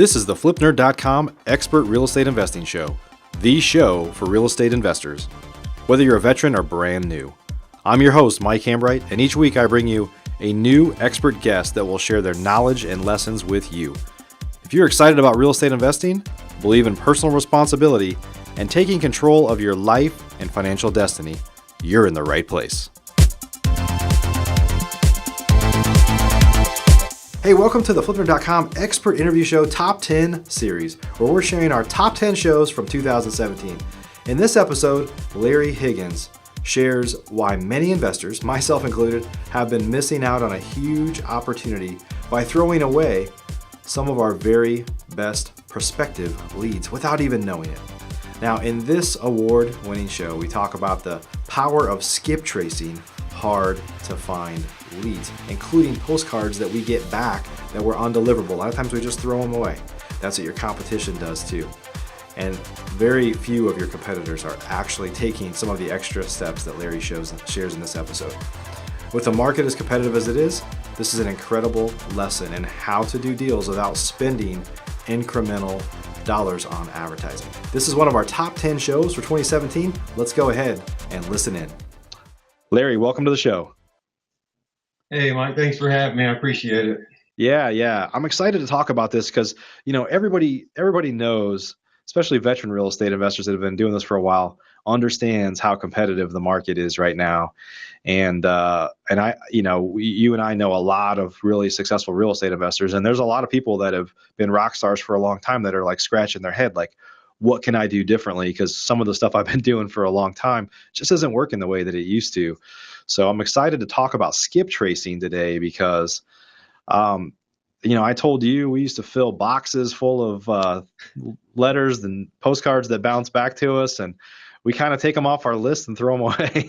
This is the FlipNerd.com Expert Real Estate Investing Show, the show for real estate investors, whether you're a veteran or brand new. I'm your host, Mike Hambright, and each week I bring you a new expert guest that will share their knowledge and lessons with you. If you're excited about real estate investing, believe in personal responsibility, and taking control of your life and financial destiny, you're in the right place. Hey, welcome to the FlipNerd.com Expert Interview Show Top 10 series, where we're sharing our top 10 shows from 2017. In this episode, Larry Higgins shares why many investors, myself included, have been missing out on a huge opportunity by throwing away some of our very best prospective leads without even knowing it. Now, in this award-winning show, we talk about the power of skip tracing hard-to-find leads, including postcards that we get back that were undeliverable. A lot of times we just throw them away. That's what your competition does too. And very few of your competitors are actually taking some of the extra steps that Larry shares in this episode. With the market as competitive as it is, this is an incredible lesson in how to do deals without spending incremental dollars on advertising. This is one of our top 10 shows for 2017. Let's go ahead and listen in. Larry, welcome to the show. Hey, Mike, thanks for having me. I appreciate it. Yeah. I'm excited to talk about this because, everybody knows, especially veteran real estate investors that have been doing this for a while, understands how competitive the market is right now. And you and I know a lot of really successful real estate investors, and there's a lot of people that have been rock stars for a long time that are like scratching their head, like, what can I do differently? Because some of the stuff I've been doing for a long time just isn't working the way that it used to. So I'm excited to talk about skip tracing today because, I told you we used to fill boxes full of letters and postcards that bounce back to us, and we kind of take them off our list and throw them away.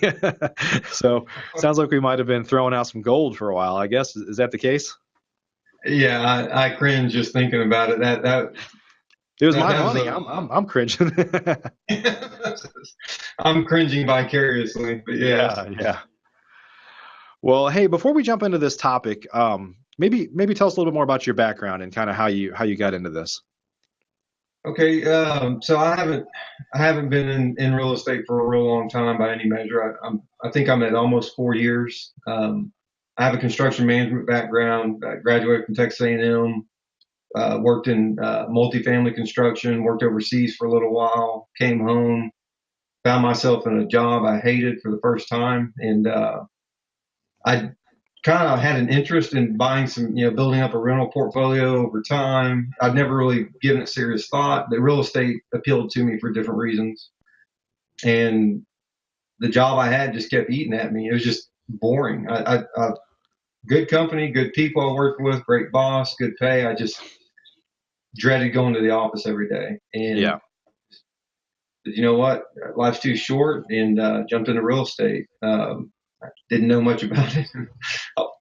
So sounds like we might have been throwing out some gold for a while, I guess. Is that the case? Yeah, I cringe just thinking about it. It was my money. I'm cringing. I'm cringing vicariously, but yeah. Well, hey, before we jump into this topic, maybe tell us a little bit more about your background and kind of how you got into this. Okay, so I haven't been in real estate for a real long time by any measure. I think I'm at almost 4 years. I have a construction management background. I graduated from Texas A&M. Worked in multifamily construction. Worked overseas for a little while. Came home. Found myself in a job I hated for the first time, and I kind of had an interest in buying some, building up a rental portfolio over time. I'd never really given it serious thought, but real estate appealed to me for different reasons. And the job I had just kept eating at me. It was just boring. I good company, good people I worked with, great boss, good pay. I just dreaded going to the office every day. And you know what? Life's too short, and jumped into real estate. I didn't know much about it.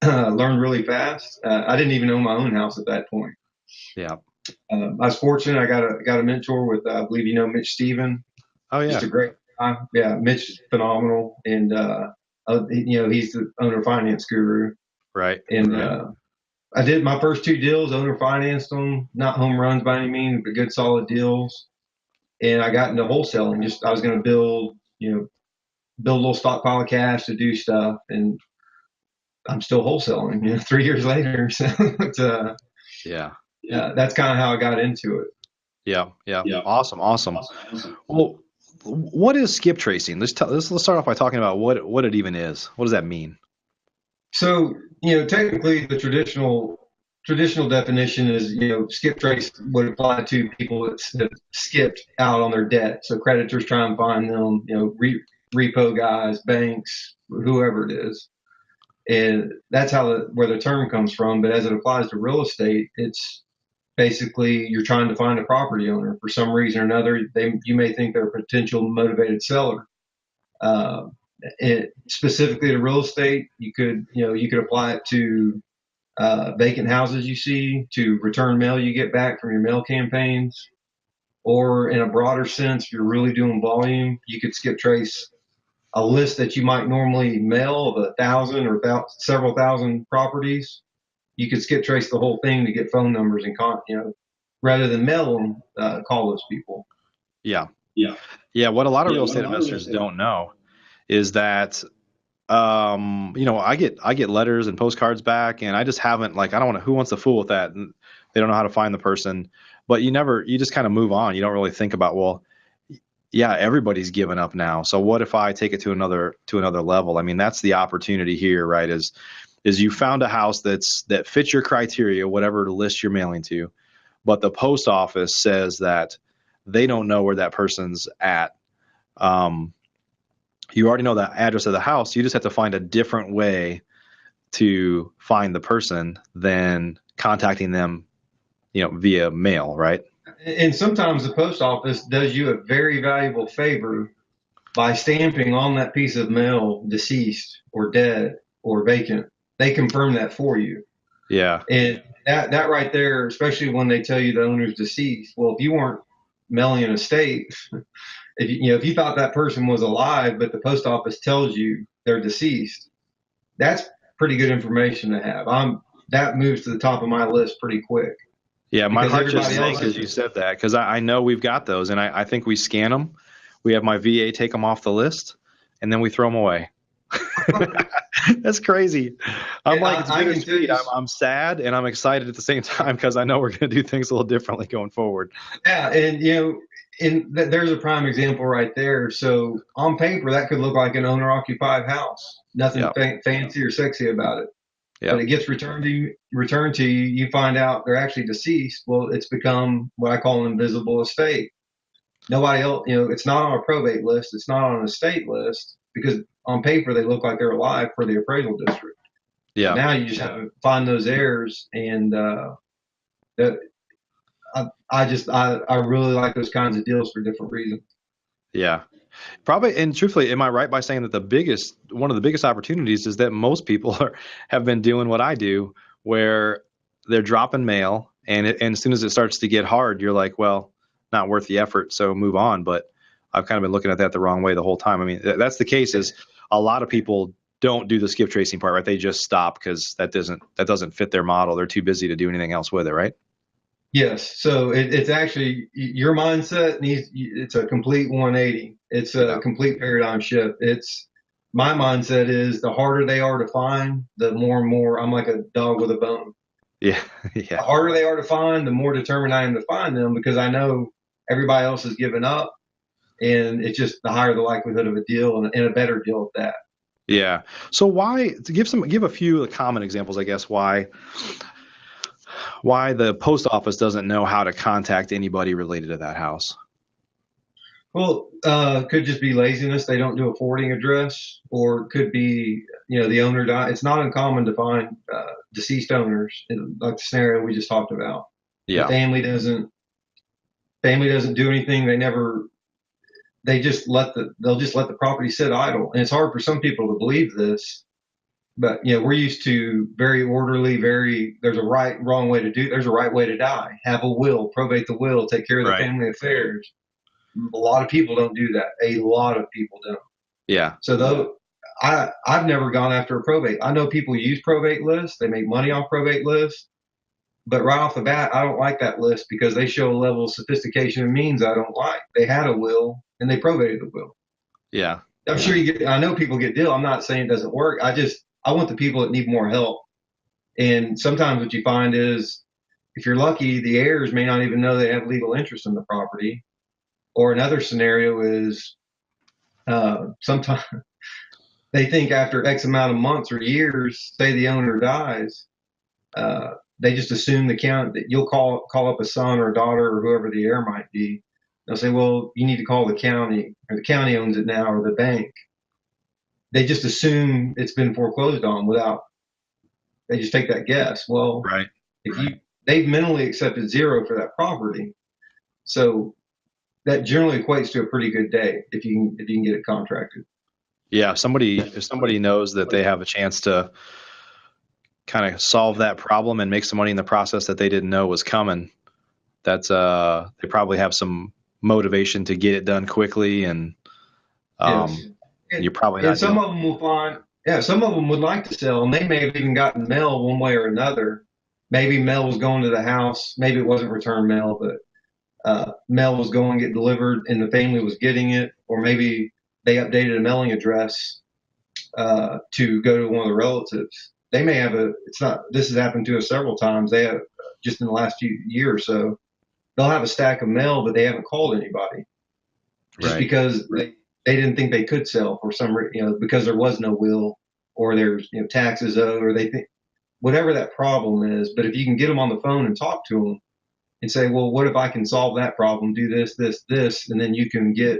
Learned really fast. I didn't even own my own house at that point. Yeah. I was fortunate. I got a mentor with, I believe Mitch Steven. Oh yeah. Just a great guy. Yeah, Mitch is phenomenal, and he's the owner finance guru. Right. And I did my first 2 deals. Owner financed them, not home runs by any means, but good solid deals. And I got into wholesaling. I was going to build a little stockpile of cash to do stuff, and I'm still wholesaling, 3 years later. So it's, yeah, that's kind of how I got into it. Yeah. Awesome. Well, what is skip tracing? Let's start off by talking about what it even is. What does that mean? So, technically the traditional definition is, skip trace would apply to people that skipped out on their debt. So creditors try and find them, repo guys, banks, whoever it is. And that's where the term comes from. But as it applies to real estate, it's basically you're trying to find a property owner for some reason or another. You may think they're a potential motivated seller. Specifically to real estate, you could apply it to vacant houses you see, to return mail you get back from your mail campaigns, or in a broader sense, if you're really doing volume, you could skip trace a list that you might normally mail of 1,000 or several thousand properties. You could skip trace the whole thing to get phone numbers and rather than mail them, call those people. Yeah. Yeah. Yeah. What a lot of Yeah. real What a estate lot of real investors estate. don't know is that, I get letters and postcards back, and I just haven't, like, I don't want to, who wants to fool with that? And they don't know how to find the person, but you just kind of move on. You don't really think about, well, yeah, everybody's given up now. So what if I take it to another level? I mean, that's the opportunity here, right? Is you found a house that fits your criteria, whatever list you're mailing to, but the post office says that they don't know where that person's at. Um, you already know the address of the house. You just have to find a different way to find the person than contacting them, via mail, right? And sometimes the post office does you a very valuable favor by stamping on that piece of mail deceased or dead or vacant. They confirm that for you. Yeah. And that right there, especially when they tell you the owner's deceased. Well, if you weren't mailing an estate, if you thought that person was alive, but the post office tells you they're deceased, that's pretty good information to have. That moves to the top of my list pretty quick. Yeah, my Because heart just everybody else sank as you said that, because I know we've got those, and I think we scan them. We have my VA take them off the list, and then we throw them away. That's crazy. I'm Yeah, like, it's I can tell bittersweet. you. I'm sad and I'm excited at the same time because I know we're going to do things a little differently going forward. Yeah, and there's a prime example right there. So on paper, that could look like an owner-occupied house. Nothing Yeah. fancy or sexy about it. Yeah. But it gets returned to you. You find out they're actually deceased. Well, it's become what I call an invisible estate. Nobody else, it's not on a probate list. It's not on an estate list because on paper they look like they're alive for the appraisal district. Yeah. But now you just have to find those heirs, and that I really like those kinds of deals for different reasons. Yeah. Probably, and truthfully, am I right by saying that one of the biggest opportunities is that most people have been doing what I do, where they're dropping mail, and as soon as it starts to get hard, you're like, well, not worth the effort, so move on. But I've kind of been looking at that the wrong way the whole time. I mean, that's the case. Is a lot of people don't do the skip tracing part, right? They just stop because that doesn't fit their model. They're too busy to do anything else with it, right? Yes. So it's actually your mindset it's a complete 180. It's a complete paradigm shift. My mindset is the harder they are to find, the more and more I'm like a dog with a bone. Yeah. The harder they are to find, the more determined I am to find them because I know everybody else has given up, and it's just the higher the likelihood of a deal and a better deal at that. Yeah. So to give a few common examples, I guess, why the post office doesn't know how to contact anybody related to that house. Well, could just be laziness. They don't do a forwarding address, or it could be, the owner died. It's not uncommon to find deceased owners, like the scenario we just talked about. Yeah. The family doesn't do anything. They'll just let the property sit idle. And it's hard for some people to believe this, but we're used to very orderly, there's a wrong way to there's a right way to die. Have a will, probate the will, take care of the family affairs. A lot of people don't do that. A lot of people don't. Yeah. So I've never gone after a probate. I know people use probate lists. They make money off probate lists. But right off the bat, I don't like that list because they show a level of sophistication and means I don't like. They had a will and they probated the will. Yeah. I'm sure I know people get deal. I'm not saying it doesn't work. I want the people that need more help. And sometimes what you find is if you're lucky, the heirs may not even know they have legal interest in the property. Or another scenario is sometimes they think after X amount of months or years, say the owner dies, they just assume the county that you'll call up a son or a daughter or whoever the heir might be. They'll say, well, you need to call the county, or the county owns it now, or the bank. They just assume it's been foreclosed on they just take that guess. Well, right. They've mentally accepted zero for that property. So that generally equates to a pretty good day if you can get it contracted. Yeah, if somebody knows that they have a chance to kind of solve that problem and make some money in the process that they didn't know was coming, that's they probably have some motivation to get it done quickly, and yes. You're probably not. And some of them will find, some of them would like to sell, and they may have even gotten mail one way or another. maybe mail was going to the house. Maybe it wasn't return mail, but mail was going to get delivered and the family was getting it, or maybe they updated a mailing address to go to one of the relatives. They may have this has happened to us several times. They have, just in the last few years or so, they'll have a stack of mail, but they haven't called anybody just because they didn't think they could sell for some reason, because there was no will, or there's, taxes owed, or they think whatever that problem is. But if you can get them on the phone and talk to them and say, well, what if I can solve that problem? Do this, this, this, and then you can get,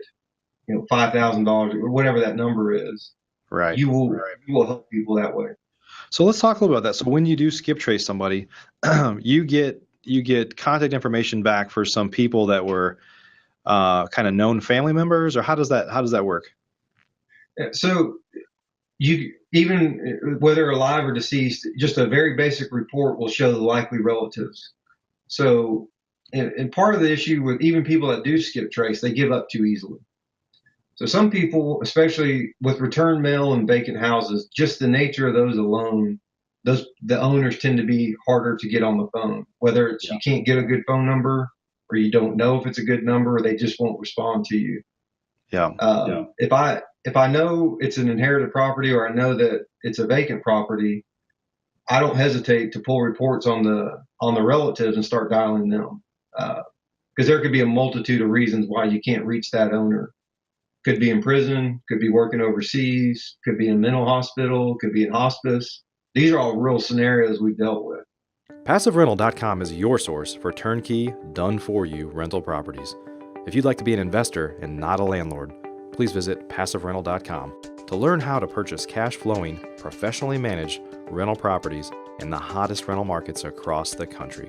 $5,000 or whatever that number is. Right. You will help people that way. So let's talk a little about that. So when you do skip trace somebody, you get contact information back for some people that were kind of known family members, or how does that work? So you, even whether alive or deceased, just a very basic report will show the likely relatives. So, and part of the issue with even people that do skip trace, they give up too easily. So some people, especially with return mail and vacant houses, just the nature of those alone, the owners tend to be harder to get on the phone. Whether it's you can't get a good phone number, or you don't know if it's a good number, or they just won't respond to you. If I know it's an inherited property, or I know that it's a vacant property, I don't hesitate to pull reports on the relatives and start dialing them, because there could be a multitude of reasons why you can't reach that owner. Could be in prison, could be working overseas, could be in a mental hospital, could be in hospice. These are all real scenarios we've dealt with. PassiveRental.com is your source for turnkey, done-for-you rental properties. If you'd like to be an investor and not a landlord, please visit PassiveRental.com to learn how to purchase cash-flowing, professionally managed rental properties in the hottest rental markets across the country.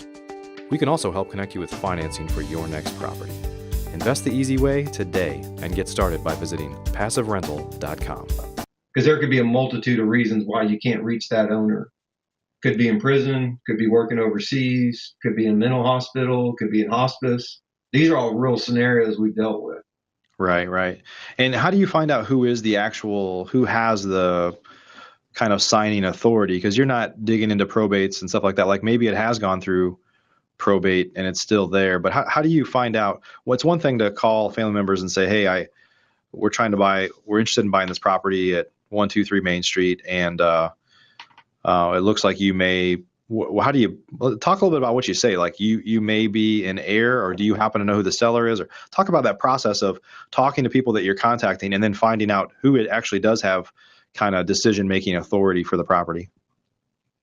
We can also help connect you with financing for your next property. Invest the easy way today and get started by visiting PassiveRental.com. Because there could be a multitude of reasons why you can't reach that owner. Could be in prison, could be working overseas, could be in a mental hospital, could be in hospice. These are all real scenarios we've dealt with. Right. And how do you find out who has the kind of signing authority? Because you're not digging into probates and stuff like that. Like maybe it has gone through probate and it's still there, but how do you find out? What's one thing to call family members and say, hey, we're interested in buying this property at 123 Main Street, and it looks like you may. How do you talk a little bit about what you say? Like you may be an heir, or do you happen to know who the seller is? Or talk about that process of talking to people that you're contacting and then finding out who it actually does have kind of decision-making authority for the property.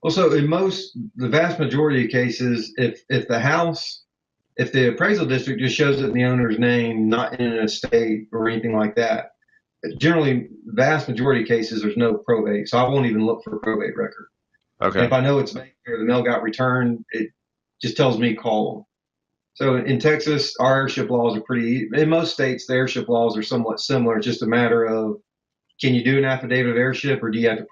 Well, so in the vast majority of cases, if the appraisal district just shows it in the owner's name, not in an estate or anything like that, generally, vast majority of cases, there's no probate. So I won't even look for a probate record. Okay. And if I know it's vacant or the mail got returned, it just tells me call them. So in Texas, our heirship laws are in most states, the heirship laws are somewhat similar. It's just a matter of, can you do an affidavit of heirship, or do you have to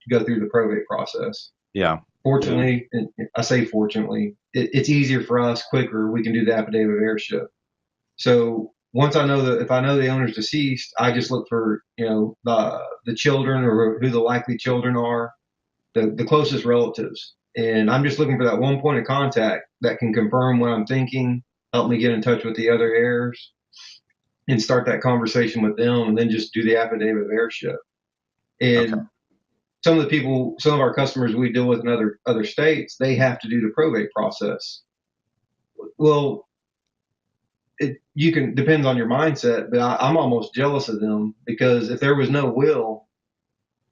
go through the probate process? Yeah. Fortunately, and I say fortunately, it's easier for us, quicker. We can do the affidavit of heirship. So once if I know the owner's deceased, I just look for, the children, or who the likely children are, the closest relatives. And I'm just looking for that one point of contact that can confirm what I'm thinking, help me get in touch with the other heirs, and start that conversation with them, and then just do the affidavit of heirship. And some of our customers we deal with in other states, they have to do the probate process. Well, depends on your mindset, but I'm almost jealous of them, because if there was no will,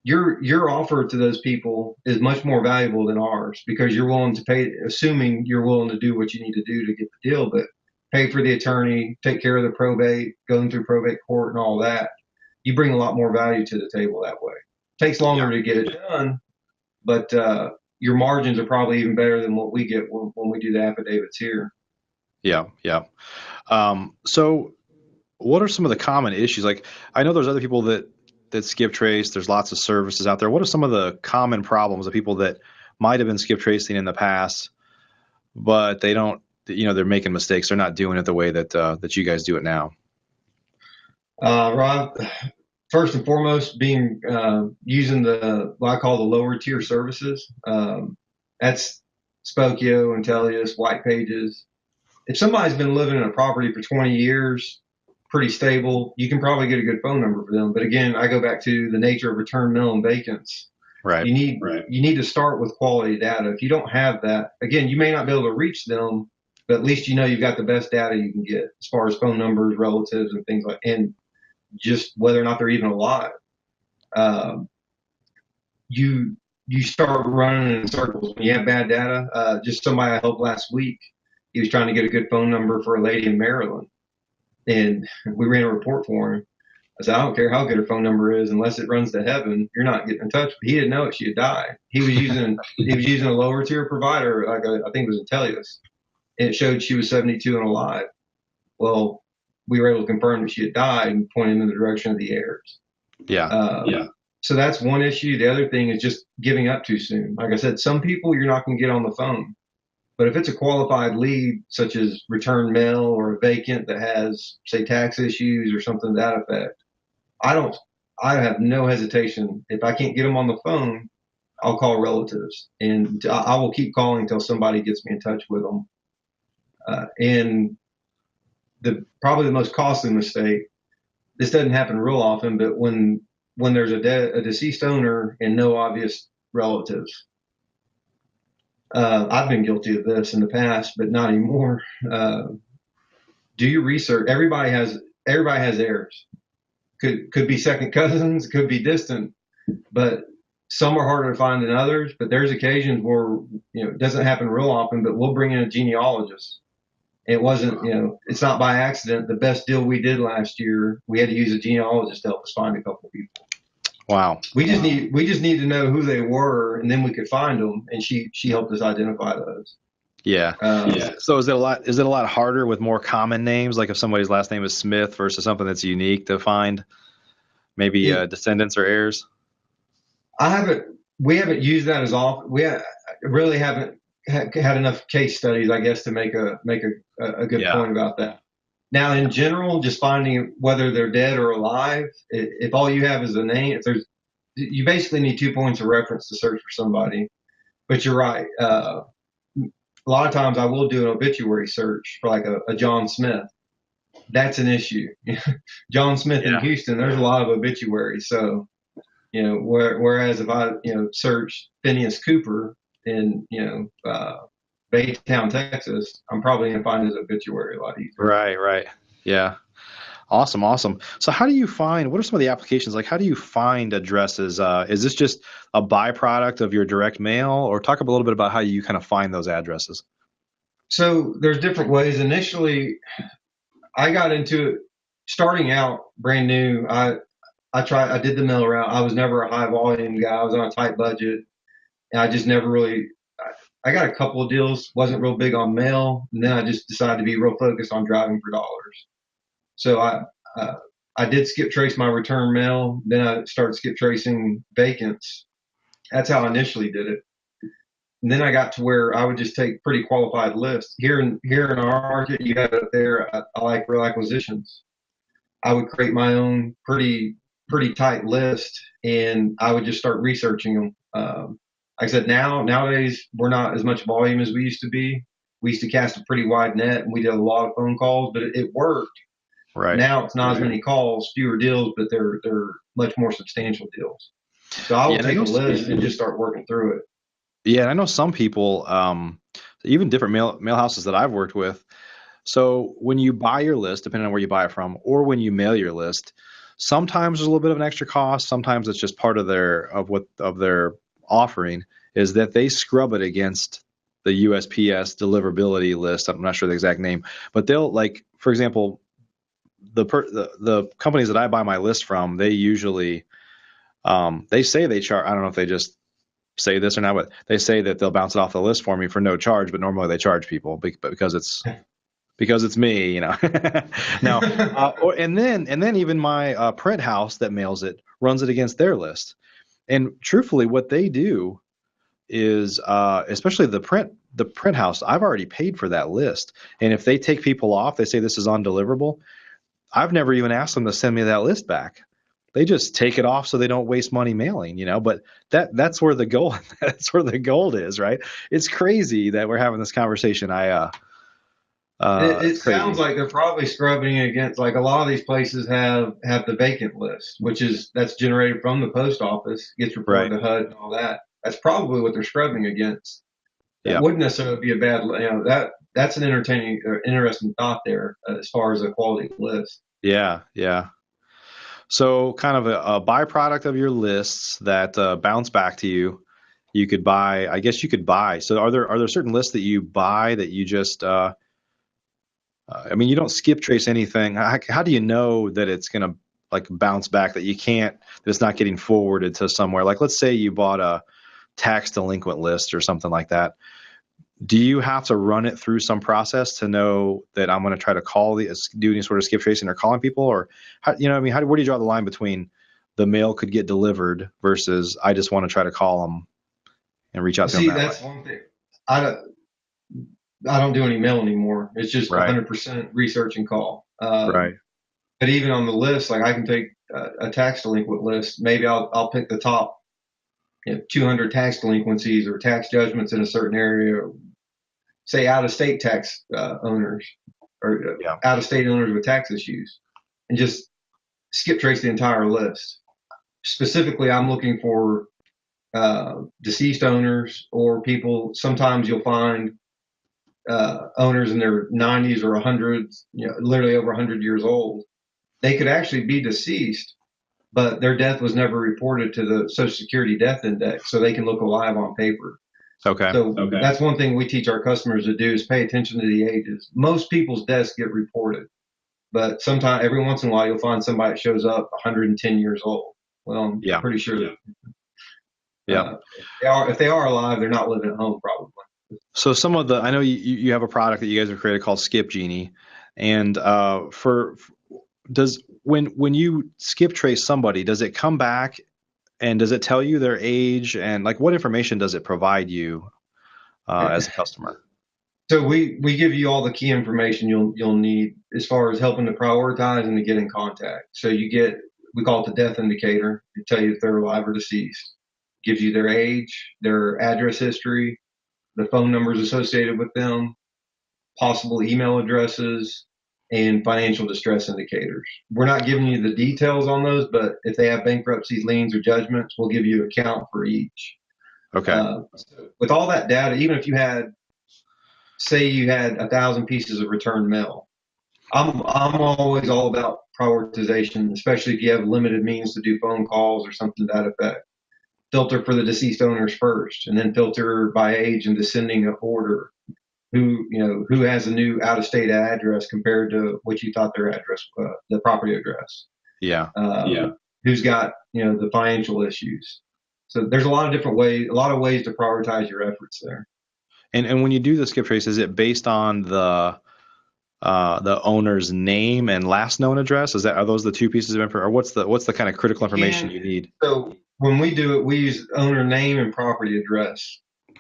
your offer to those people is much more valuable than ours, because you're willing to pay, assuming you're willing to do what you need to do to get the deal, but pay for the attorney, take care of the probate, going through probate court and all that. You bring a lot more value to the table that way. It takes longer to get it done, but your margins are probably even better than what we get when we do the affidavits here. Yeah. So what are some of the common issues? Like, I know there's other people that skip trace. There's lots of services out there. What are some of the common problems of people that might have been skip tracing in the past, but they don't, they're making mistakes. They're not doing it the way that you guys do it now? Rob, first and foremost, using what I call the lower tier services. That's Spokio, Intellius, White Pages. If somebody's been living in a property for 20 years, pretty stable, you can probably get a good phone number for them. But again, I go back to the nature of return mail and vacants. Right. You need to start with quality data. If you don't have that, again, you may not be able to reach them, but at least you know you've got the best data you can get as far as phone numbers, relatives, and things like, and just whether or not they're even alive. You start running in circles when you have bad data. Just somebody I helped last week, he was trying to get a good phone number for a lady in Maryland, and we ran a report for him. I said, I don't care how good her phone number is, unless it runs to heaven, you're not getting in touch. He didn't know it; she had died. He was using a lower tier provider, I think it was Intellius, and it showed she was 72 and alive. Well, we were able to confirm that she had died and point him in the direction of the heirs. Yeah. So that's one issue. The other thing is just giving up too soon. Like I said, some people you're not going to get on the phone. But if it's a qualified lead, such as return mail or a vacant that has, say, tax issues or something to that effect, I have no hesitation. If I can't get them on the phone, I'll call relatives. And I will keep calling until somebody gets me in touch with them. And probably the most costly mistake, this doesn't happen real often, but when there's a deceased owner and no obvious relatives. I've been guilty of this in the past, but not anymore. Do your research. Everybody has heirs. Could be second cousins, could be distant, but some are harder to find than others. But there's occasions where it doesn't happen real often, but we'll bring in a genealogist. It wasn't, it's not by accident. The best deal we did last year, we had to use a genealogist to help us find a couple of people. Wow. We just need to know who they were, and then we could find them. And she helped us identify those. Yeah. So is it a lot harder with more common names? Like if somebody's last name is Smith versus something that's unique to find maybe descendants or heirs? We haven't used that as often. We really haven't had enough case studies, I guess, to make a good point about that. Now, in general, just finding whether they're dead or alive, if all you have is a name, you basically need 2 points of reference to search for somebody. But you're right. A lot of times I will do an obituary search for like a John Smith. That's an issue. John Smith in Houston, there's a lot of obituaries. So, whereas if I, search Phineas Cooper in, Baytown, Texas, I'm probably going to find his obituary a lot easier. Right. Yeah. Awesome. So what are some of the applications? Like, how do you find addresses? Is this just a byproduct of your direct mail, or talk a little bit about how you kind of find those addresses? So there's different ways. Initially, I got into it starting out brand new. I did the mail route. I was never a high volume guy. I was on a tight budget, and I just never really, I got a couple of deals, wasn't real big on mail, and then I just decided to be real focused on driving for dollars. So I did skip trace my return mail. Then I started skip tracing vacants. That's how I initially did it. And then I got to where I would just take pretty qualified lists. Here in our market, you have it there. I like real acquisitions. I would create my own pretty tight list, and I would just start researching them. Like I said, nowadays we're not as much volume as we used to be. We used to cast a pretty wide net, and we did a lot of phone calls, but it worked. Right. Now it's not as many calls, fewer deals, but they're much more substantial deals. So I will take a list and just start working through it. Yeah, I know some people, even different mail houses that I've worked with. So when you buy your list, depending on where you buy it from, or when you mail your list, sometimes there's a little bit of an extra cost. Sometimes it's just part of their offering is that they scrub it against the USPS deliverability list. I'm not sure the exact name, but they'll, like, for example, the companies that I buy my list from, they usually they say they charge. I don't know if they just say this or not, but they say that they'll bounce it off the list for me for no charge, but normally they charge people because it's me, Now, and then even my print house that mails it runs it against their list. And truthfully, what they do is, especially the print house, I've already paid for that list. And if they take people off, they say this is undeliverable. I've never even asked them to send me that list back. they just take it off so they don't waste money mailing, but that's where the goal, that's where the gold is, right? It's crazy that we're having this conversation. It It's sounds crazy. like they're probably scrubbing against, like, a lot of these places have the vacant list, that's generated from the post office, gets Right. reported to HUD and all that. That's probably what they're scrubbing against. That Yeah. wouldn't necessarily be a bad, that's an interesting thought there, as far as a quality list. Yeah. Yeah. So kind of a byproduct of your lists that bounce back to you. You could buy, I guess you could buy. So are there certain lists that you buy that you just, I mean, you don't skip trace anything. How do you know that it's going to like bounce back, that you can't, that it's not getting forwarded to somewhere? Like, let's say you bought a tax delinquent list or something like that. Do you have to run it through some process to know that I'm going to try to do any sort of skip tracing or calling people? Or, how, I mean, where do you draw the line between the mail could get delivered versus I just want to try to call them and reach out to them See, that way? that's one thing. I don't, I don't do any mail anymore. It's just Right. 100% research and call. Right. But even on the list, like, I can take a tax delinquent list. Maybe I'll pick the top 200 tax delinquencies or tax judgments in a certain area, say out of state tax owners, or Yeah. out of state owners with tax issues, and just skip trace the entire list. Specifically, I'm looking for deceased owners, or people. Sometimes you'll find owners in their 90s or 100s, literally over 100 years old. They could actually be deceased, but their death was never reported to the Social Security Death Index, so they can look alive on paper. Okay. So that's one thing we teach our customers to do, is pay attention to the ages. Most people's deaths get reported, but sometimes, every once in a while, you'll find somebody that shows up 110 years old. Well, I'm Yeah. pretty sure that Yeah. if they are alive, they're not living at home, probably. So I know you have a product that you guys have created called Skip Genie, and when you skip trace somebody, does it come back and does it tell you their age, and like what information does it provide you as a customer? So we give you all the key information you'll need, as far as helping to prioritize and to get in contact. So we call it the death indicator. It tell you if they're alive or deceased. Gives you their age, their address history, the phone numbers associated with them, possible email addresses, and financial distress indicators. We're not giving you the details on those, but if they have bankruptcies, liens, or judgments, we'll give you a count for each. Okay. So with all that data, even if say you had 1,000 pieces of returned mail, I'm always all about prioritization, especially if you have limited means to do phone calls or something to that effect. Filter for the deceased owners first, and then filter by age in descending order. Who has a new out of state address compared to what you thought their address, the property address. Yeah. Who's got the financial issues. So there's a lot of different ways, to prioritize your efforts there. And when you do the skip trace, is it based on the owner's name and last known address? Are those the two pieces of information, or what's the kind of critical information you need? So when we do it, we use owner name and property address.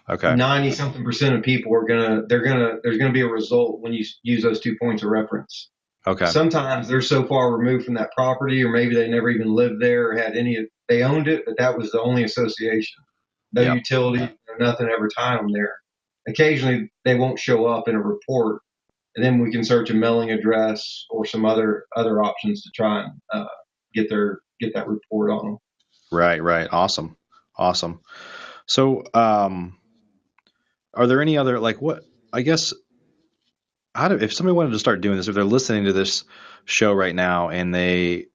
Okay. 90 something percent of people there's gonna be a result when you use those 2 points of reference. Okay. Sometimes they're so far removed from that property, or maybe they never even lived there or they owned it, but that was the only association. No utility, nothing ever tied them there. Occasionally they won't show up in a report, and then we can search a mailing address or some other options to try and get that report on them. Right. Awesome. So, are there any other, like, what, I guess, if somebody wanted to start doing this, if they're listening to this show right now and they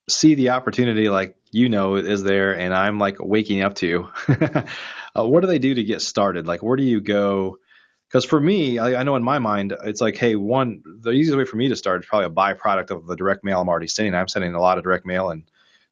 see the opportunity, like, is there, and I'm like waking up to, what do they do to get started? Like, where do you go? Because for me, I know in my mind, it's like, hey, the easiest way for me to start is probably a byproduct of the direct mail I'm already sending. I'm sending a lot of direct mail in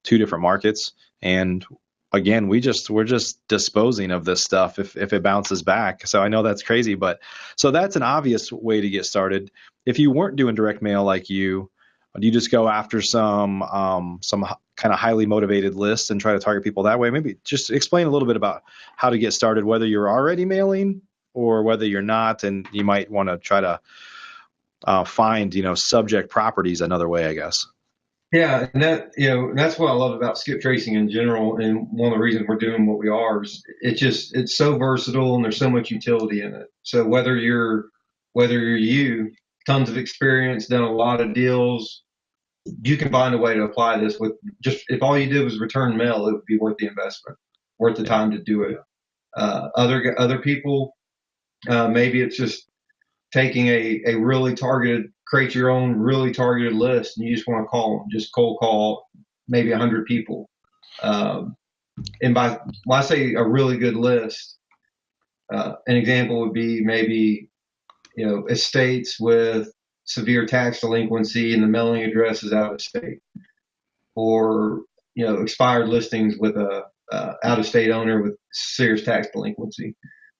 2 different markets. And again, we're just disposing of this stuff if it bounces back. So I know that's crazy, but so that's an obvious way to get started. If you weren't doing direct mail like you, do you just go after some kind of highly motivated lists and try to target people that way? Maybe just explain a little bit about how to get started, whether you're already mailing or whether you're not, and you might want to try to find, subject properties another way, I guess. Yeah, and that's what I love about skip tracing in general, and one of the reasons we're doing what we are is it's so versatile and there's so much utility in it. So whether you're you, tons of experience, done a lot of deals, you can find a way to apply this with just if all you did was return mail, it would be worth the investment, worth the Yeah. time to do it. Other people, maybe it's just taking a really targeted, create your own really targeted list, and you just want to call them, just cold call maybe 100 people. Um, and when I say a really good list, an example would be maybe estates with severe tax delinquency and the mailing address is out of state, or expired listings with a out of state owner with serious tax delinquency.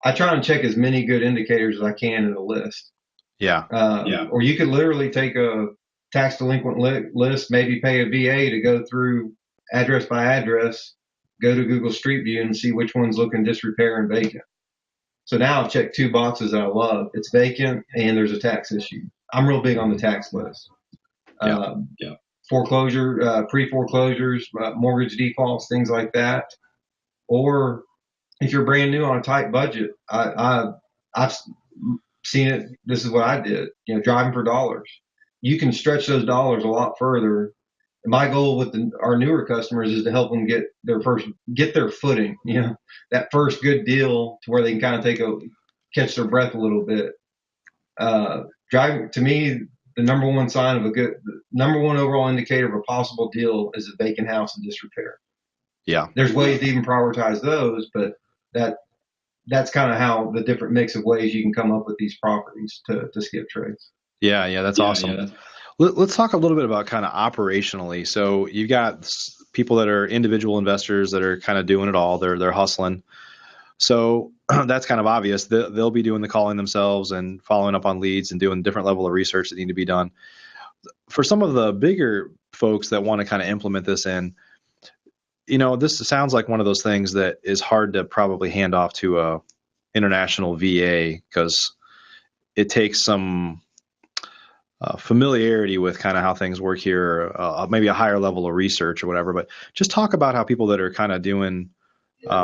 I try and check as many good indicators as I can in a list. Yeah. Or you could literally take a tax delinquent list, maybe pay a VA to go through address by address, go to Google Street View and see which one's looking disrepair and vacant. So now I've checked two boxes that I love. It's vacant and there's a tax issue. I'm real big on the tax list. Yeah. Foreclosure, pre-foreclosures, mortgage defaults, things like that. Or if you're brand new on a tight budget, I've seen it. This is what I did. Driving for dollars. You can stretch those dollars a lot further. My goal with our newer customers is to help them get their footing. That first good deal to where they can kind of catch their breath a little bit. Driving, to me, the number one overall indicator of a possible deal is a vacant house in disrepair. Yeah. There's ways to even prioritize those, but that's kind of how the different mix of ways you can come up with these properties to skip trace. Yeah. That's awesome. Let's talk a little bit about kind of operationally. So you've got people that are individual investors that are kind of doing it all. They're hustling. So that's kind of obvious. They'll be doing the calling themselves and following up on leads and doing different level of research that need to be done. For some of the bigger folks that want to kind of implement this in, this sounds like one of those things that is hard to probably hand off to a international VA because it takes some familiarity with kind of how things work here, maybe a higher level of research or whatever. But just talk about how people that are kind of doing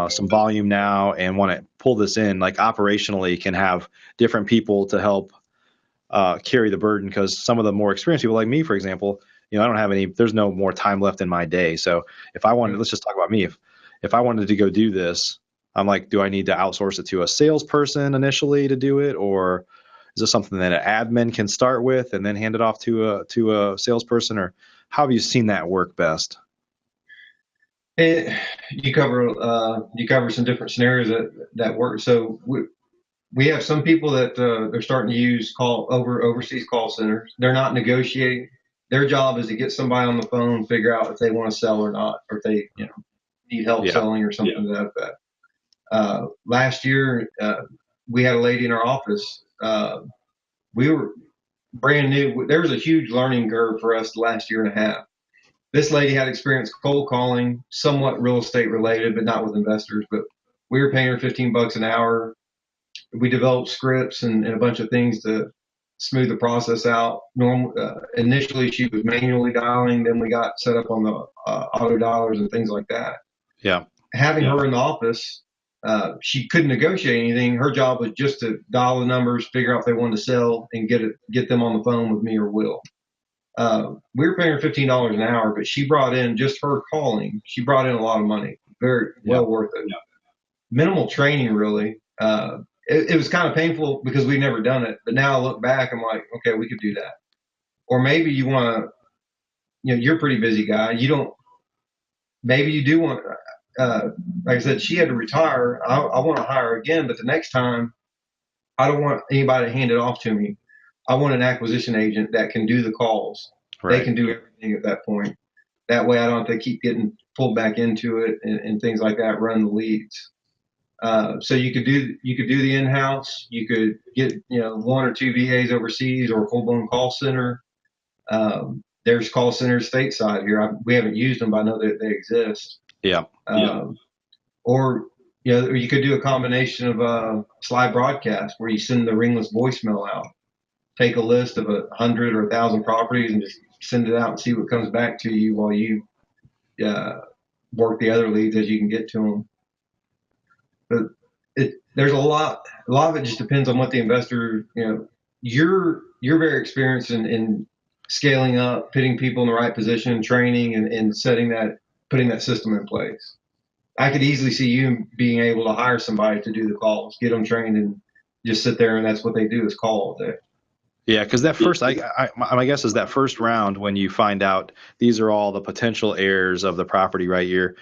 some volume now and want to pull this in, like operationally, can have different people to help carry the burden. Because some of the more experienced people, like me, for example, I don't have there's no more time left in my day. So if I wanted, let's just talk about me. If I wanted to go do this, I'm like, do I need to outsource it to a salesperson initially to do it? Or is this something that an admin can start with and then hand it off to a salesperson? Or how have you seen that work best? You cover some different scenarios that work. So we have some people that they're starting to use overseas call centers. They're not negotiating. Their job is to get somebody on the phone, figure out if they want to sell or not, or if they need help selling or something to that effect. Last year, we had a lady in our office. We were brand new. There was a huge learning curve for us the last year and a half. This lady had experience cold calling, somewhat real estate related, but not with investors. But we were paying her $15 an hour. We developed scripts and a bunch of things to smooth the process out. Initially, she was manually dialing. Then we got set up on the auto dialers and things like that. Yeah. Having her in the office, she couldn't negotiate anything. Her job was just to dial the numbers, figure out if they wanted to sell, and get them on the phone with me or Will. We were paying her $15 an hour, but she brought in, just her calling, she brought in a lot of money. Very well worth it. Yeah. Minimal training, really. It was kind of painful because we'd never done it, but now I look back, I'm like, okay, we could do that. Or maybe you want to, you're a pretty busy guy. Maybe you do want, like I said, she had to retire. I want to hire her again, but the next time, I don't want anybody to hand it off to me. I want an acquisition agent that can do the calls. Right. They can do everything at that point. That way I don't have to keep getting pulled back into it and things like that, run the leads. So you could do the in-house. You could get, one or two VAs overseas or a full-blown call center. There's call centers stateside here. We haven't used them, but I know that they exist. Yeah. Or, you could do a combination of slide broadcast where you send the ringless voicemail out. Take a list of 100 or 1,000 properties and just send it out and see what comes back to you while you work the other leads as you can get to them. But there's a lot of it just depends on what the investor, you're very experienced in scaling up, putting people in the right position, training and putting that system in place. I could easily see you being able to hire somebody to do the calls, get them trained, and just sit there and that's what they do is call all day. Yeah, because that first, my guess is that first round when you find out these are all the potential heirs of the property, right? You're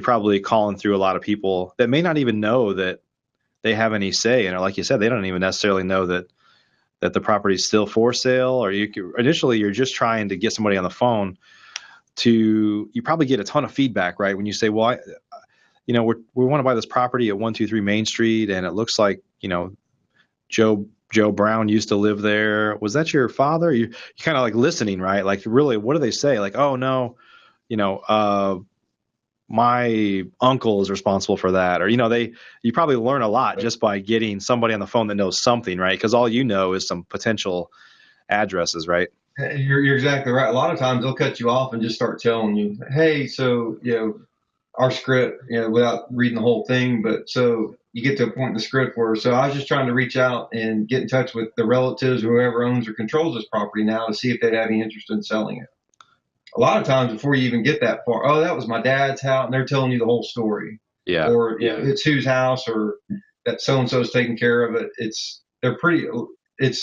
probably calling through a lot of people that may not even know that they have any say, and like you said, they don't even necessarily know that the property is still for sale. Or initially you're just trying to get somebody on the phone you probably get a ton of feedback, right? When you say, well, we want to buy this property at 123 Main Street, and it looks like Joe Brown used to live there. Was that your father? You kind of like listening, right? Like, really, what do they say? Like, oh no, my uncle is responsible for that. Or, you probably learn a lot just by getting somebody on the phone that knows something, right? Because all you know is some potential addresses, right? You're exactly right. A lot of times they'll cut you off and just start telling you, hey, so, our script, without reading the whole thing, but so you get to a point in the script where, so I was just trying to reach out and get in touch with the relatives, whoever owns or controls this property now, to see if they'd have any interest in selling it. A lot of times before you even get that far, oh, that was my dad's house, and they're telling you the whole story. Yeah. Or it's whose house, or that so-and-so's taking care of it. It's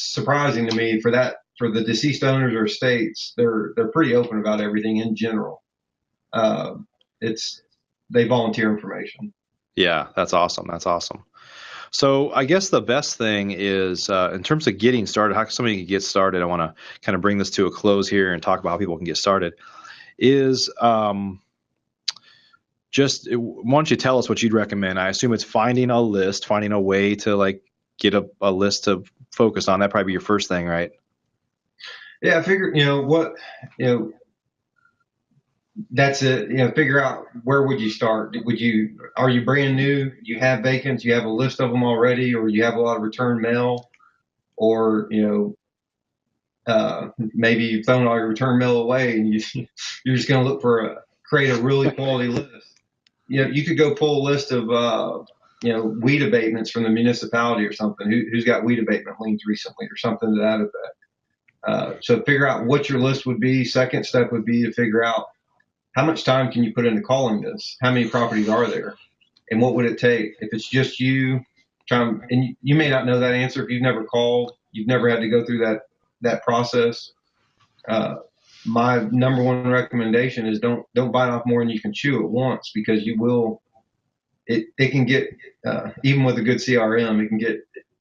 surprising to me for the deceased owners or estates, they're pretty open about everything in general. They volunteer information. Yeah, that's awesome. So I guess the best thing is, in terms of getting started, how somebody can get started, I want to kind of bring this to a close here and talk about how people can get started, is just, why don't you tell us what you'd recommend? I assume it's finding a list, finding a way to like get a list to focus on. That'd probably be your first thing, right? Yeah, I figure, that's it. Figure out where would you start. Are you brand new? You have vacants. You have a list of them already, or you have a lot of return mail, or maybe you've thrown all your return mail away and you're just going to create a really quality list. You could go pull a list of weed abatements from the municipality or something. Who's got weed abatement liens recently or something to that effect. So figure out what your list would be. Second step would be to figure out how much time can you put into calling this? How many properties are there? And what would it take? If it's just you, and you may not know that answer if you've never called, you've never had to go through that process. My number one recommendation is don't bite off more than you can chew at once, because you will. It can get even with a good CRM, it can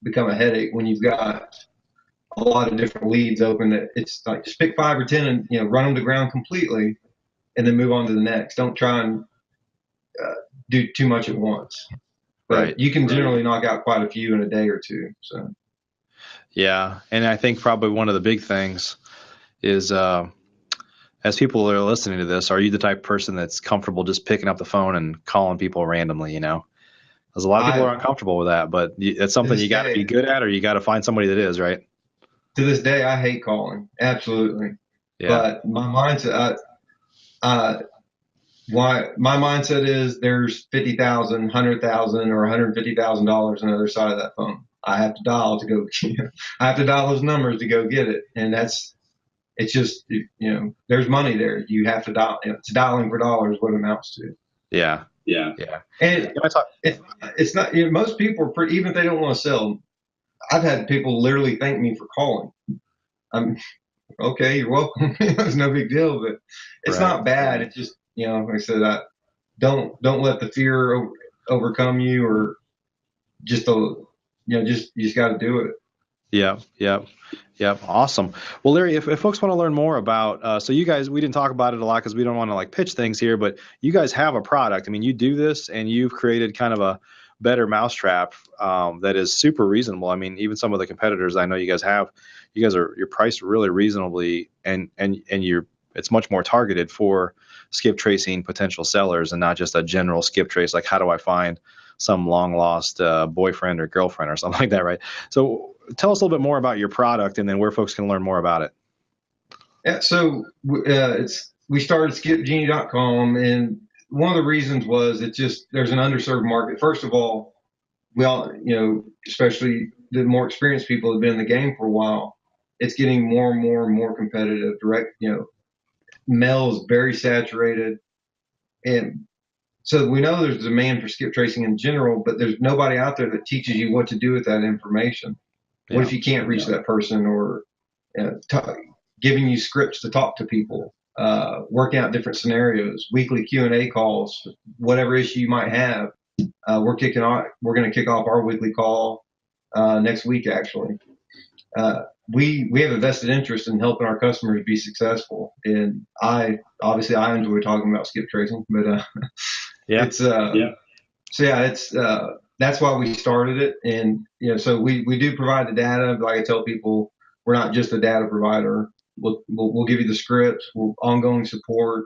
become a headache when you've got a lot of different leads open. That it's like just pick 5 or 10 and run them to ground completely, and then move on to the next. Don't try and do too much at once. But right. You can generally knock out quite a few in a day or two. So. Yeah, and I think probably one of the big things is, as people are listening to this, are you the type of person that's comfortable just picking up the phone and calling people randomly? Because a lot of people are uncomfortable with that, but it's something you got to be good at, or you got to find somebody that is, right? To this day, I hate calling. Absolutely. Yeah. But my mindset. My mindset is there's $50,000, $100,000, or $150,000 on the other side of that phone. I have to dial to go. I have to dial those numbers to go get it, and it's just there's money there. You have to dial. It's dialing for dollars. What it amounts to. Yeah. And it's not. Most people are pretty. Even if they don't want to sell, I've had people literally thank me for calling. Okay, you're welcome. It's no big deal, but it's not bad. It's just, like I said, don't let the fear overcome you, or you just got to do it. Yeah. Awesome. Well, Larry, if folks want to learn more about, so you guys, we didn't talk about it a lot because we don't want to like pitch things here, but you guys have a product. I mean, you do this and you've created kind of a better mousetrap that is super reasonable. I mean, even some of the competitors I know you guys you're priced really reasonably, and it's much more targeted for skip tracing potential sellers and not just a general skip trace. Like, how do I find some long lost boyfriend or girlfriend or something like that, right? So tell us a little bit more about your product and then where folks can learn more about it. Yeah, so we started skipgenie.com, and one of the reasons was there's an underserved market. First of all, we all, especially the more experienced people who've been in the game for a while, it's getting more and more and more competitive. Mail is very saturated, and so we know there's demand for skip tracing in general, but there's nobody out there that teaches you what to do with that information. What if you can't reach that person, or giving you scripts to talk to people, working out different scenarios, weekly Q&A calls, whatever issue you might have. We're going to kick off our weekly call next week, actually. We have a vested interest in helping our customers be successful, and I enjoy talking about skip tracing, but it's so yeah, it's that's why we started it. And so we do provide the data. Like I tell people, we're not just a data provider. We'll give you the script, ongoing support.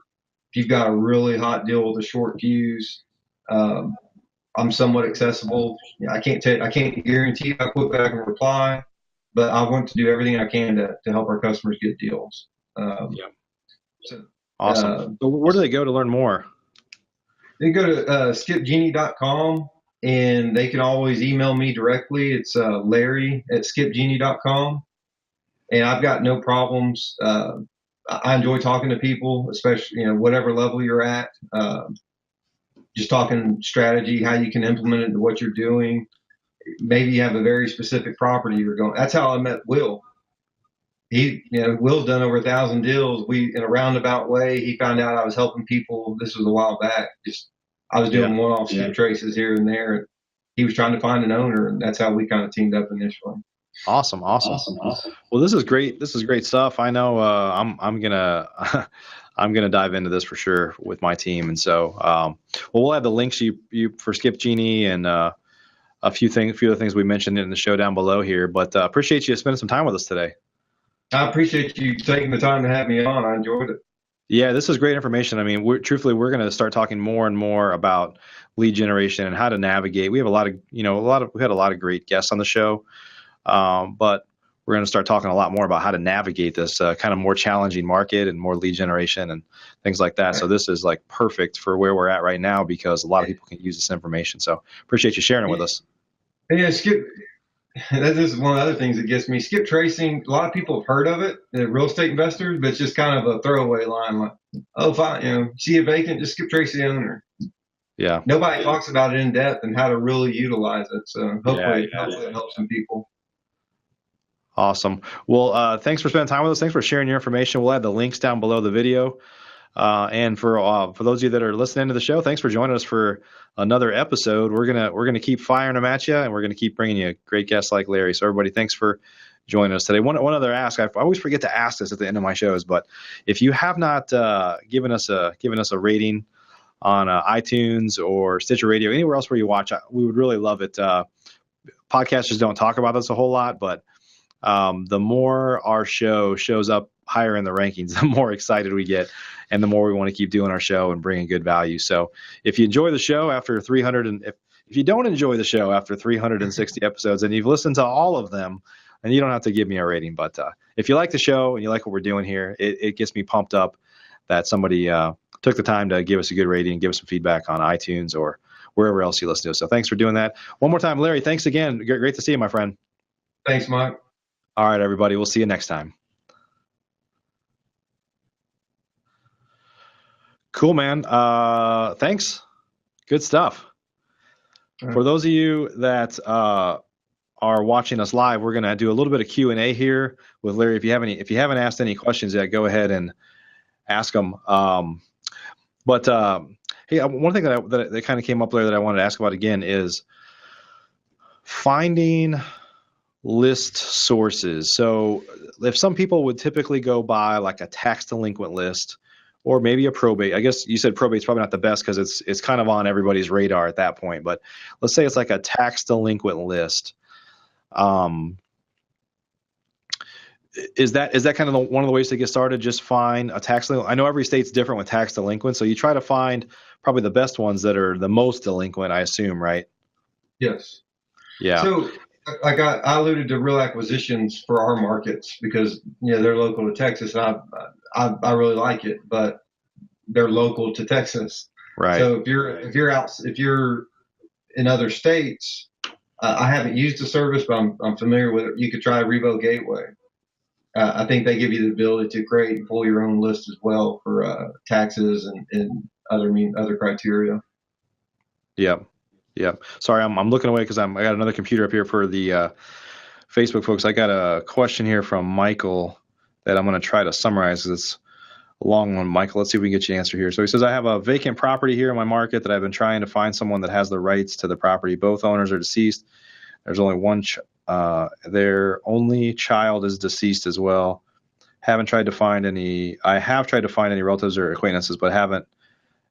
If you've got a really hot deal with a short fuse, I'm somewhat accessible. I can't guarantee I quit back and reply, but I want to do everything I can to help our customers get deals. So, awesome. So where do they go to learn more? They go to skipgenie.com, and they can always email me directly. It's Larry@skipgenie.com, and I've got no problems. I enjoy talking to people, especially whatever level you're at. Just talking strategy, how you can implement it into what you're doing. Maybe you have a very specific property you're going. That's how I met Will. Will's done over 1,000 deals. In a roundabout way, he found out I was helping people. This was a while back. I was doing one-off skip traces here and there. And he was trying to find an owner, and that's how we kind of teamed up initially. Awesome. Well, this is great. This is great stuff. I know I'm gonna I'm gonna dive into this for sure with my team, and so we'll have the links you for Skip Genie and a few other things we mentioned in the show down below here. But appreciate you spending some time with us today. I appreciate you taking the time to have me on. I enjoyed it. Yeah, this is great information. I mean, we're going to start talking more and more about lead generation and how to navigate. We have we had a lot of great guests on the show, but we're going to start talking a lot more about how to navigate this kind of more challenging market and more lead generation and things like that. So this is like perfect for where we're at right now because a lot of people can use this information. So appreciate you sharing it with us. Yeah, Skip. That is one of the other things that gets me. Skip tracing, a lot of people have heard of it, real estate investors, but it's just kind of a throwaway line like, oh, fine, see a vacant, just skip trace the owner. Yeah. Nobody talks about it in depth and how to really utilize it. So hopefully it helps some people. Awesome. Well, thanks for spending time with us. Thanks for sharing your information. We'll add the links down below the video. And for those of you that are listening to the show, thanks for joining us for another episode. We're gonna keep firing them at you, and we're gonna keep bringing you great guests like Larry. So everybody, thanks for joining us today. One other ask, I always forget to ask this at the end of my shows, but if you have not given us a rating on iTunes or Stitcher Radio, anywhere else where you watch, we would really love it. Podcasters don't talk about this a whole lot, but the more our show shows up higher in the rankings, the more excited we get and the more we want to keep doing our show and bringing good value. So if you enjoy the show after 300 and if you don't enjoy the show after 360 episodes and you've listened to all of them, and you don't have to give me a rating, but if you like the show and you like what we're doing here, it gets me pumped up that somebody took the time to give us a good rating, give us some feedback on iTunes or wherever else you listen to us. So thanks for doing that. One more time, Larry, thanks again. Great to see you, my friend. Thanks, Mike. All right, everybody. We'll see you next time. Cool, man. Thanks. Good stuff. Right. For those of you that are watching us live, we're going to do a little bit of Q&A here with Larry. If you haven't asked any questions yet, go ahead and ask them. But hey, one thing that kind of came up there that I wanted to ask about again is finding list sources. So if some people would typically go by like a tax delinquent list or maybe a probate, I guess you said probate's probably not the best because it's kind of on everybody's radar at that point, but let's say it's like a tax delinquent list. Is that kind of one of the ways to get started? Just find a tax delinquent. I know every state's different with tax delinquent, so you try to find probably the best ones that are the most delinquent, I assume, right? Yes. Yeah. So I alluded to real acquisitions for our markets because they're local to Texas. And I really like it, but they're local to Texas. Right. So if you're in other states, I haven't used the service, but I'm familiar with it. You could try Revo Gateway. I think they give you the ability to create and pull your own list as well for taxes and other criteria. Yep. Yep. Sorry, I'm looking away because I got another computer up here for the Facebook folks. I got a question here from Michael that I'm going to try to summarize because it's a long one. Michael, let's see if we can get you an answer here. So he says, I have a vacant property here in my market that I've been trying to find someone that has the rights to the property. Both owners are deceased. There's only one. Their only child is deceased as well. I have tried to find any relatives or acquaintances, but haven't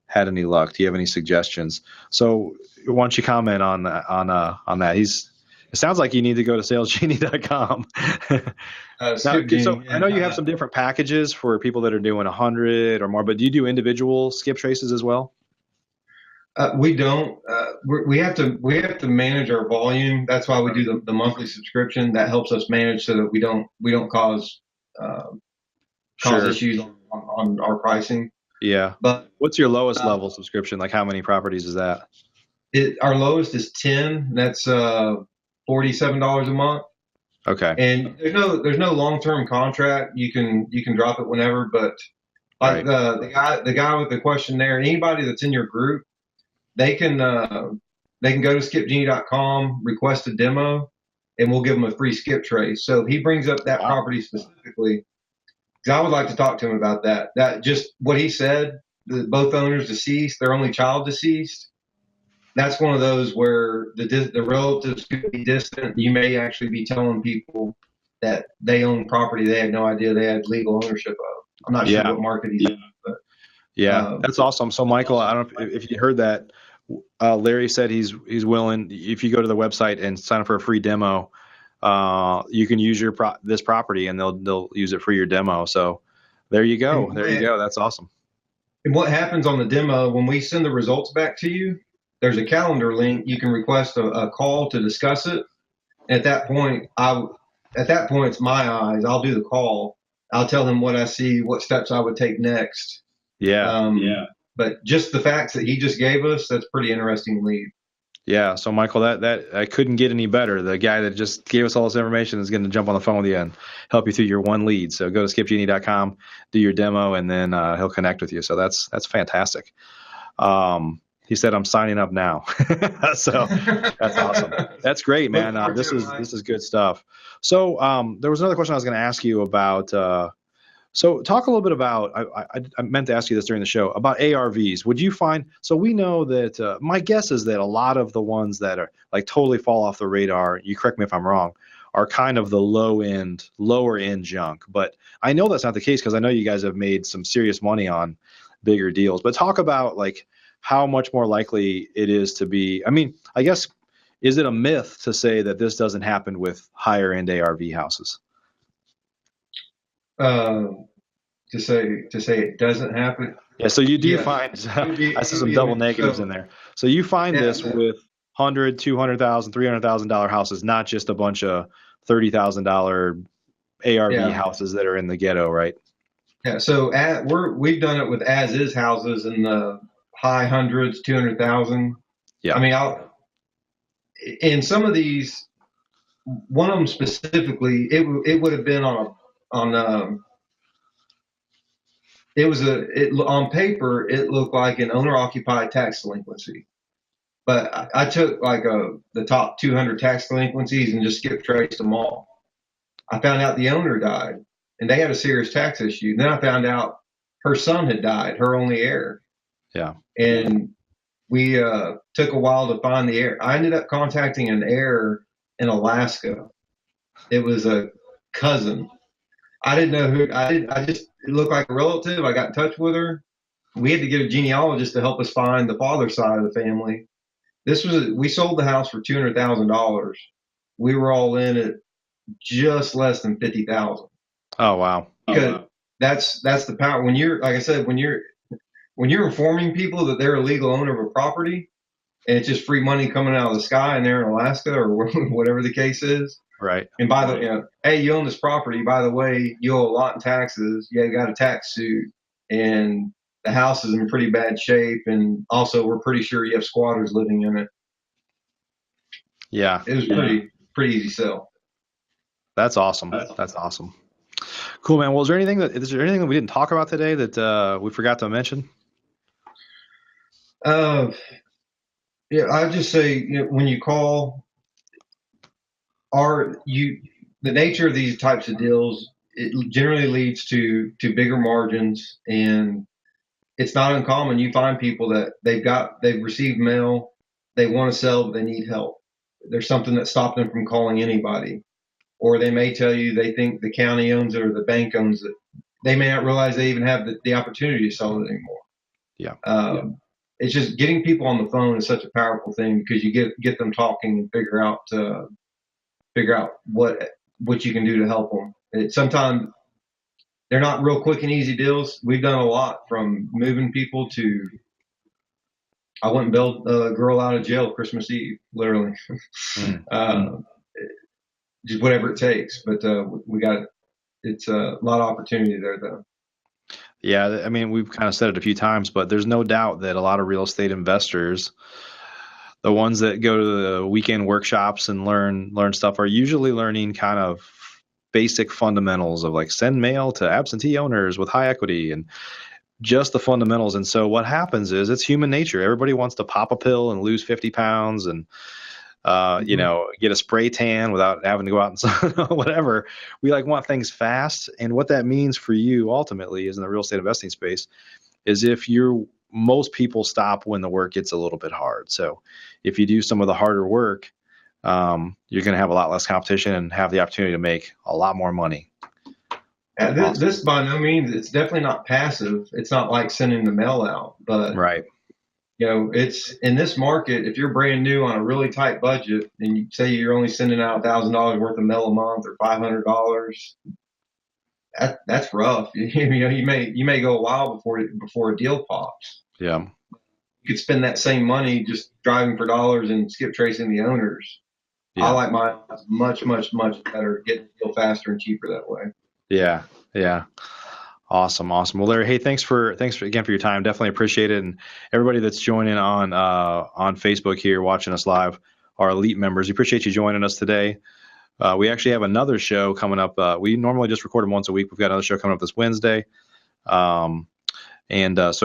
had any luck. Do you have any suggestions? So why don't you comment on that? It sounds like you need to go to salesgenie.com. So I know you have some different packages for people that are doing 100 or more, but do you do individual skip traces as well? We don't. We have to manage our volume. That's why we do the monthly subscription. That helps us manage so that we don't cause issues on our pricing. Yeah. But what's your lowest level subscription? Like how many properties is that? Our lowest is 10. That's $47 a month. Okay. And there's no long-term contract. You can drop it whenever. But like right. the guy with the question there, anybody that's in your group, they can go to skipgenie.com, request a demo, and we'll give them a free skip trace. So if he brings up that property specifically, because I would like to talk to him about that. That just what he said. Both owners deceased, their only child deceased. That's one of those where the relatives could be distant. You may actually be telling people that they own property they had no idea they had legal ownership of. I'm not sure what market he's in, but that's awesome. So Michael, I don't know if you heard that. Larry said he's willing. If you go to the website and sign up for a free demo, you can use this property and they'll use it for your demo. So there you go. You go. That's awesome. And what happens on the demo when we send the results back to you? There's a calendar link. You can request a call to discuss it. And at that point, it's my eyes. I'll do the call. I'll tell him what I see, what steps I would take next. Yeah. But just the facts that he just gave us, that's pretty interesting lead. Yeah. So Michael, that I couldn't get any better. The guy that just gave us all this information is going to jump on the phone with you and help you through your one lead. So go to skipgenie.com, do your demo, and then he'll connect with you. So that's fantastic. He said, I'm signing up now. So that's awesome. That's great, man. This is good stuff. So there was another question I was going to ask you about. So talk a little bit about, I meant to ask you this during the show, about ARVs. Would you find, so we know that, my guess is that a lot of the ones that are like totally fall off the radar, you correct me if I'm wrong, are kind of the lower end junk. But I know that's not the case because I know you guys have made some serious money on bigger deals. But talk about like how much more likely it is to be, I mean, I guess, is it a myth to say that this doesn't happen with higher end ARV houses? To say it doesn't happen. Yeah. So you do find, I see some double negatives in there. So you find this with $100,000, $200,000, $300,000 houses, not just a bunch of $30,000 ARV houses that are in the ghetto, right? Yeah. So we've done it with as is houses in the high hundreds, 200,000. Yeah. I mean, in some of these, one of them specifically, it would have been on on paper, it looked like an owner-occupied tax delinquency. But I took like the top 200 tax delinquencies and just skip traced them all. I found out the owner died, and they had a serious tax issue. Then I found out her son had died, her only heir. Yeah. And we took a while to find the heir. I ended up contacting an heir in Alaska. It was a cousin. I didn't know who. It looked like a relative. I got in touch with her. We had to get a genealogist to help us find the father's side of the family. We sold the house for $200,000. We were all in at just less than $50,000. Oh wow! Because that's the power. When you're, like I said, when you're informing people that they're a legal owner of a property, and it's just free money coming out of the sky and they're in Alaska or whatever the case is. Right. And by the hey, you own this property. By the way, you owe a lot in taxes. Yeah, you got a tax suit, and the house is in pretty bad shape. And also, we're pretty sure you have squatters living in it. Yeah. It was pretty easy sell. That's awesome. That's awesome. Cool, man. Well, is there anything that we didn't talk about today that we forgot to mention? Yeah, I'd just say, when you call, the nature of these types of deals, it generally leads to bigger margins, and it's not uncommon. You find people that they've received mail, they want to sell, but they need help. There's something that stopped them from calling anybody. Or they may tell you they think the county owns it or the bank owns it. They may not realize they even have the opportunity to sell it anymore. Yeah. It's just getting people on the phone is such a powerful thing, because you get them talking and figure out what you can do to help them. Sometimes they're not real quick and easy deals. We've done a lot, from moving people to, I went and bailed a girl out of jail Christmas Eve, literally. Just whatever it takes, but it's a lot of opportunity there, though. Yeah, I mean, we've kind of said it a few times, but there's no doubt that a lot of real estate investors, the ones that go to the weekend workshops and learn stuff, are usually learning kind of basic fundamentals of like send mail to absentee owners with high equity and just the fundamentals. And so what happens is, it's human nature. Everybody wants to pop a pill and lose 50 pounds and get a spray tan without having to go out and whatever. We want things fast. And what that means for you ultimately is, in the real estate investing space, is most people stop when the work gets a little bit hard. So if you do some of the harder work, you're going to have a lot less competition and have the opportunity to make a lot more money. This by no means, it's definitely not passive. It's not like sending the mail out, but right. It's in this market, if you're brand new on a really tight budget and you say you're only sending out $1,000 worth of mail a month or $500, that's rough. You may go a while before a deal pops. Yeah. You could spend that same money just driving for dollars and skip tracing the owners. Yeah. I like mine much, much, much better, getting the deal faster and cheaper that way. Yeah. Yeah. Awesome. Well, Larry, hey, thanks again for your time. Definitely appreciate it. And everybody that's joining on Facebook here, watching us live, our elite members, we appreciate you joining us today. We actually have another show coming up. We normally just record them once a week. We've got another show coming up this Wednesday. So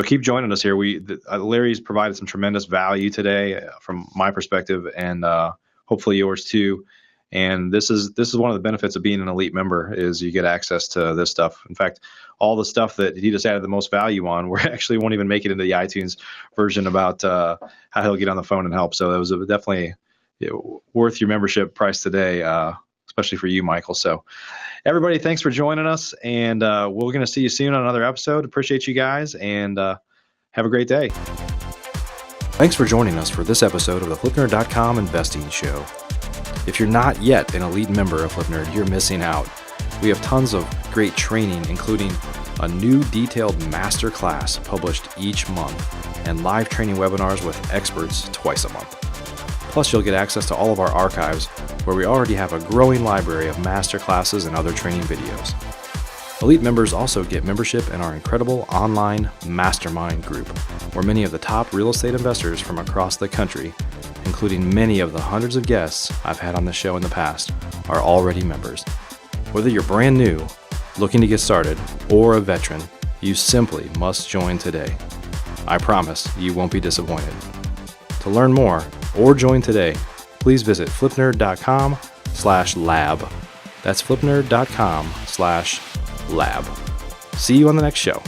keep joining us here. Larry's provided some tremendous value today from my perspective, and hopefully yours too. And this is one of the benefits of being an elite member, is you get access to this stuff. In fact, all the stuff that he just added the most value on, we actually won't even make it into the iTunes version about how he'll get on the phone and help. So that was definitely worth your membership price today, especially for you, Michael. So everybody, thanks for joining us, and we're going to see you soon on another episode. Appreciate you guys, and have a great day. Thanks for joining us for this episode of the FlipNerd.com Investing Show. If you're not yet an elite member of FlipNerd, you're missing out. We have tons of great training, including a new detailed master class published each month and live training webinars with experts twice a month. Plus, you'll get access to all of our archives, where we already have a growing library of master classes and other training videos. Elite members also get membership in our incredible online Mastermind group, where many of the top real estate investors from across the country, including many of the hundreds of guests I've had on the show in the past, are already members. Whether you're brand new, looking to get started, or a veteran, you simply must join today. I promise you won't be disappointed. To learn more or join today, please visit flipnerd.com/lab. That's flipnerd.com/lab. See you on the next show.